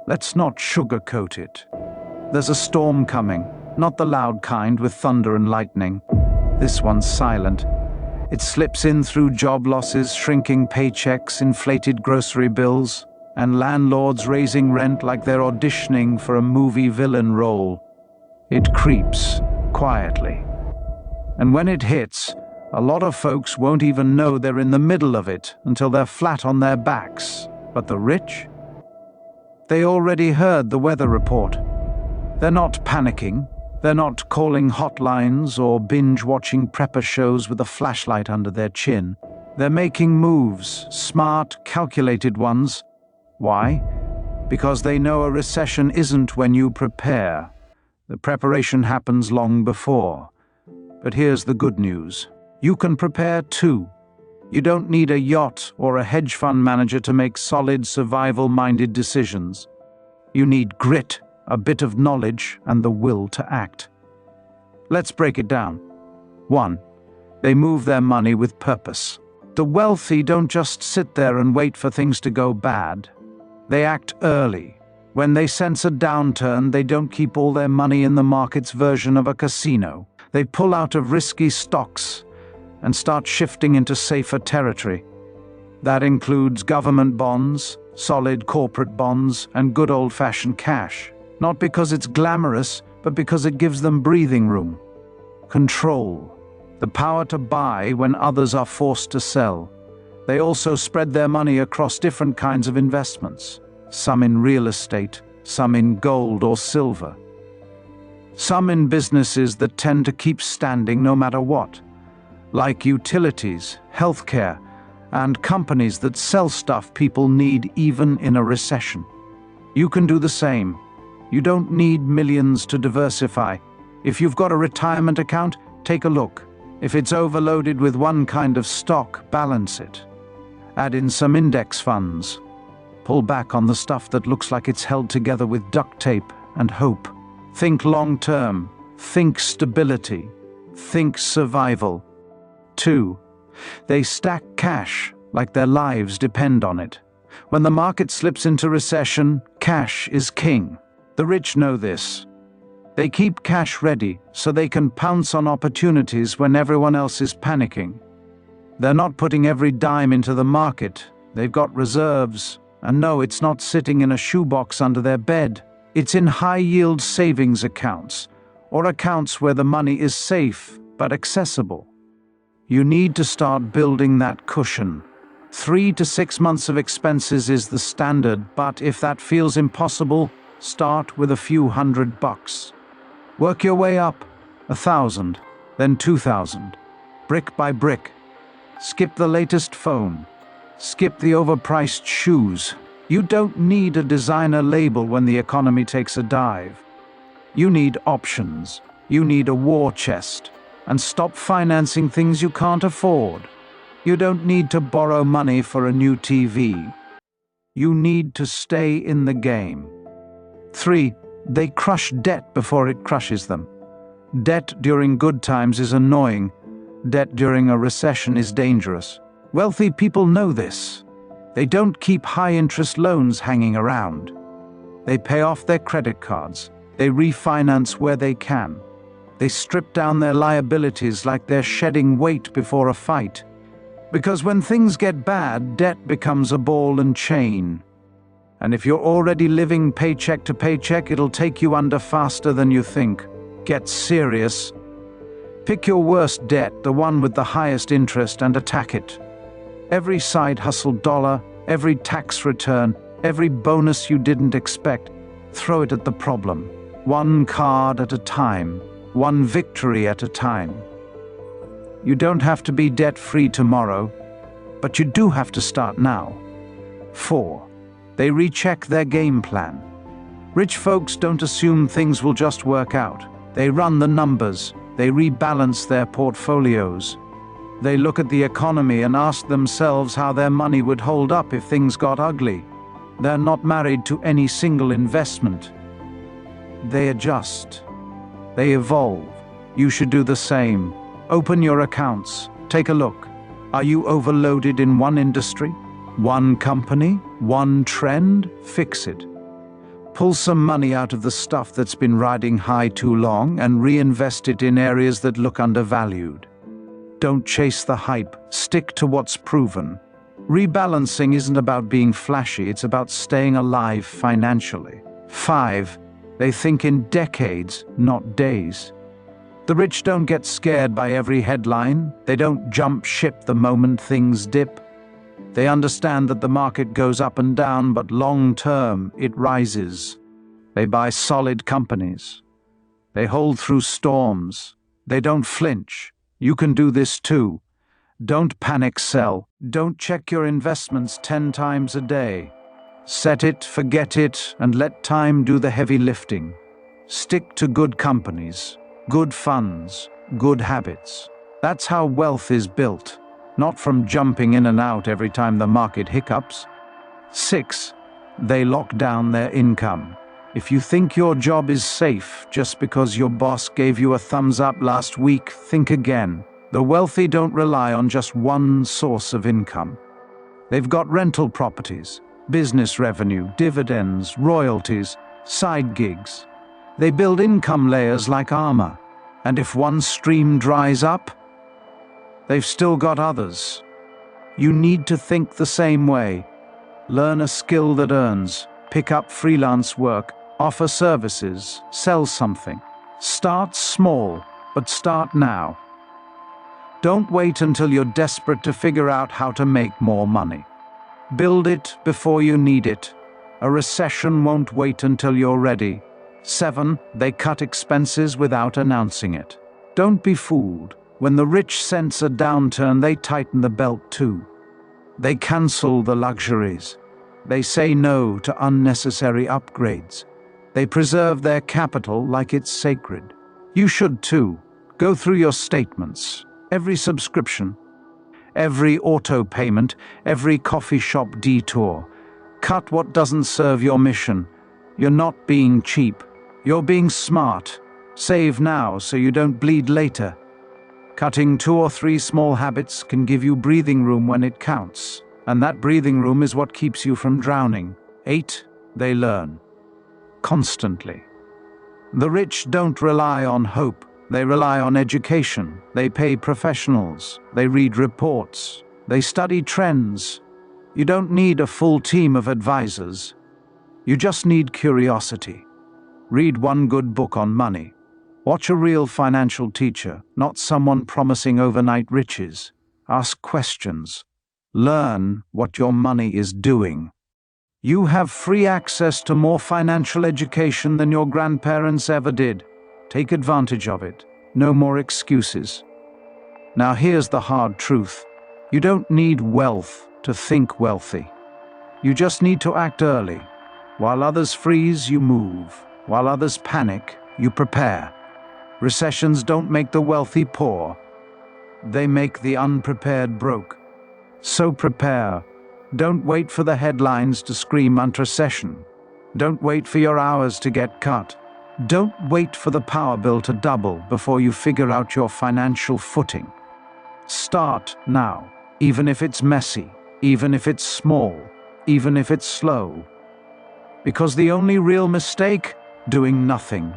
Let's not sugarcoat it. There's a storm coming, not the loud kind with thunder and lightning. This one's silent. It slips in through job losses, shrinking paychecks, inflated grocery bills, and landlords raising rent like they're auditioning for a movie villain role. It creeps, quietly. And when it hits, a lot of folks won't even know they're in the middle of it until they're flat on their backs. But the rich? They already heard the weather report. They're not panicking. They're not calling hotlines or binge-watching prepper shows with a flashlight under their chin. They're making moves, smart, calculated ones. Why? Because they know a recession isn't when you prepare. The preparation happens long before. But here's the good news. You can prepare too. You don't need a yacht or a hedge fund manager to make solid, survival-minded decisions. You need grit, a bit of knowledge, and the will to act. Let's break it down. 1. They move their money with purpose. The wealthy don't just sit there and wait for things to go bad. They act early. When they sense a downturn, they don't keep all their money in the market's version of a casino. They pull out of risky stocks and start shifting into safer territory. That includes government bonds, solid corporate bonds, and good old-fashioned cash. Not because it's glamorous, but because it gives them breathing room. Control. The power to buy when others are forced to sell. They also spread their money across different kinds of investments. Some in real estate, some in gold or silver. Some in businesses that tend to keep standing no matter what. Like utilities, healthcare, and companies that sell stuff people need even in a recession. You can do the same. You don't need millions to diversify. If you've got a retirement account, take a look. If it's overloaded with one kind of stock, balance it. Add in some index funds. Pull back on the stuff that looks like it's held together with duct tape and hope. Think long-term. Think stability. Think survival. 2. They stack cash like their lives depend on it. When the market slips into recession, cash is king. The rich know this. They keep cash ready so they can pounce on opportunities when everyone else is panicking. They're not putting every dime into the market. They've got reserves. And no, it's not sitting in a shoebox under their bed. It's in high-yield savings accounts, or accounts where the money is safe but accessible. You need to start building that cushion. 3 to 6 months of expenses is the standard, but if that feels impossible, start with a few $100. Work your way up, 1,000, then 2,000, brick by brick. Skip the latest phone. Skip the overpriced shoes. You don't need a designer label when the economy takes a dive. You need options. You need a war chest. And stop financing things you can't afford. You don't need to borrow money for a new TV. You need to stay in the game. 3. They crush debt before it crushes them. Debt during good times is annoying. Debt during a recession is dangerous. Wealthy people know this. They don't keep high-interest loans hanging around. They pay off their credit cards. They refinance where they can. They strip down their liabilities like they're shedding weight before a fight. Because when things get bad, debt becomes a ball and chain. And if you're already living paycheck to paycheck, it'll take you under faster than you think. Get serious. Pick your worst debt, the one with the highest interest, and attack it. Every side hustle dollar, every tax return, every bonus you didn't expect, throw it at the problem. One card at a time, one victory at a time. You don't have to be debt-free tomorrow, but you do have to start now. 4. They recheck their game plan. Rich folks don't assume things will just work out. They run the numbers. They rebalance their portfolios. They look at the economy and ask themselves how their money would hold up if things got ugly. They're not married to any single investment. They adjust. They evolve. You should do the same. Open your accounts. Take a look. Are you overloaded in one industry? One company? One trend? Fix it. Pull some money out of the stuff that's been riding high too long and reinvest it in areas that look undervalued. Don't chase the hype, stick to what's proven. Rebalancing isn't about being flashy, it's about staying alive financially. 5. They think in decades, not days. The rich don't get scared by every headline. They don't jump ship the moment things dip. They understand that the market goes up and down, but long term, it rises. They buy solid companies. They hold through storms. They don't flinch. You can do this too. Don't panic sell. Don't check your investments 10 times a day. Set it, forget it, and let time do the heavy lifting. Stick to good companies, good funds, good habits. That's how wealth is built, not from jumping in and out every time the market hiccups. 6. They lock down their income. If you think your job is safe just because your boss gave you a thumbs up last week, think again. The wealthy don't rely on just one source of income. They've got rental properties, business revenue, dividends, royalties, side gigs. They build income layers like armor, and if one stream dries up, they've still got others. You need to think the same way. Learn a skill that earns, pick up freelance work, offer services, sell something. Start small, but start now. Don't wait until you're desperate to figure out how to make more money. Build it before you need it. A recession won't wait until you're ready. 7. They cut expenses without announcing it. Don't be fooled. When the rich sense a downturn, they tighten the belt too. They cancel the luxuries. They say no to unnecessary upgrades. They preserve their capital like it's sacred. You should too. Go through your statements, every subscription, every auto payment, every coffee shop detour. Cut what doesn't serve your mission. You're not being cheap. You're being smart. Save now so you don't bleed later. Cutting 2 or 3 small habits can give you breathing room when it counts, and that breathing room is what keeps you from drowning. 8. They learn. Constantly. The rich don't rely on hope. They rely on education. They pay professionals. They read reports. They study trends. You don't need a full team of advisors. You just need curiosity. Read one good book on money. Watch a real financial teacher, not someone promising overnight riches. Ask questions. Learn what your money is doing. You have free access to more financial education than your grandparents ever did. Take advantage of it. No more excuses. Now here's the hard truth. You don't need wealth to think wealthy. You just need to act early. While others freeze, you move. While others panic, you prepare. Recessions don't make the wealthy poor. They make the unprepared broke. So prepare. Don't wait for the headlines to scream recession. Don't wait for your hours to get cut. Don't wait for the power bill to double before you figure out your financial footing. Start now, even if it's messy, even if it's small, even if it's slow. Because the only real mistake, doing nothing.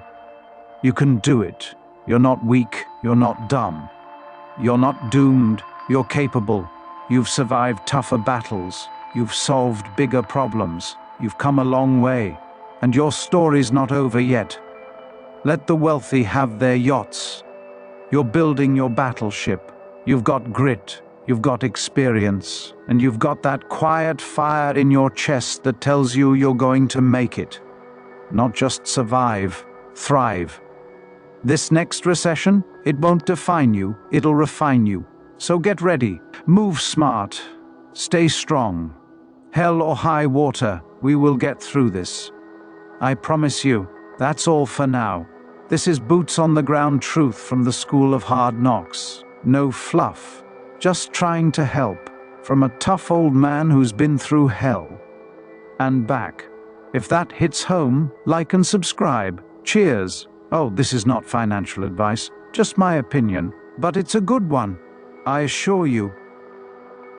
You can do it. You're not weak. You're not dumb. You're not doomed. You're capable. You've survived tougher battles. You've solved bigger problems. You've come a long way. And your story's not over yet. Let the wealthy have their yachts. You're building your battleship. You've got grit. You've got experience. And you've got that quiet fire in your chest that tells you you're going to make it. Not just survive. Thrive. This next recession, it won't define you, it'll refine you. So get ready, move smart, stay strong. Hell or high water, we will get through this. I promise you, that's all for now. This is boots on the ground truth from the school of hard knocks. No fluff, just trying to help, from a tough old man who's been through hell. And back. If that hits home, like and subscribe. Cheers. Oh, this is not financial advice, just my opinion, but it's a good one. I assure you,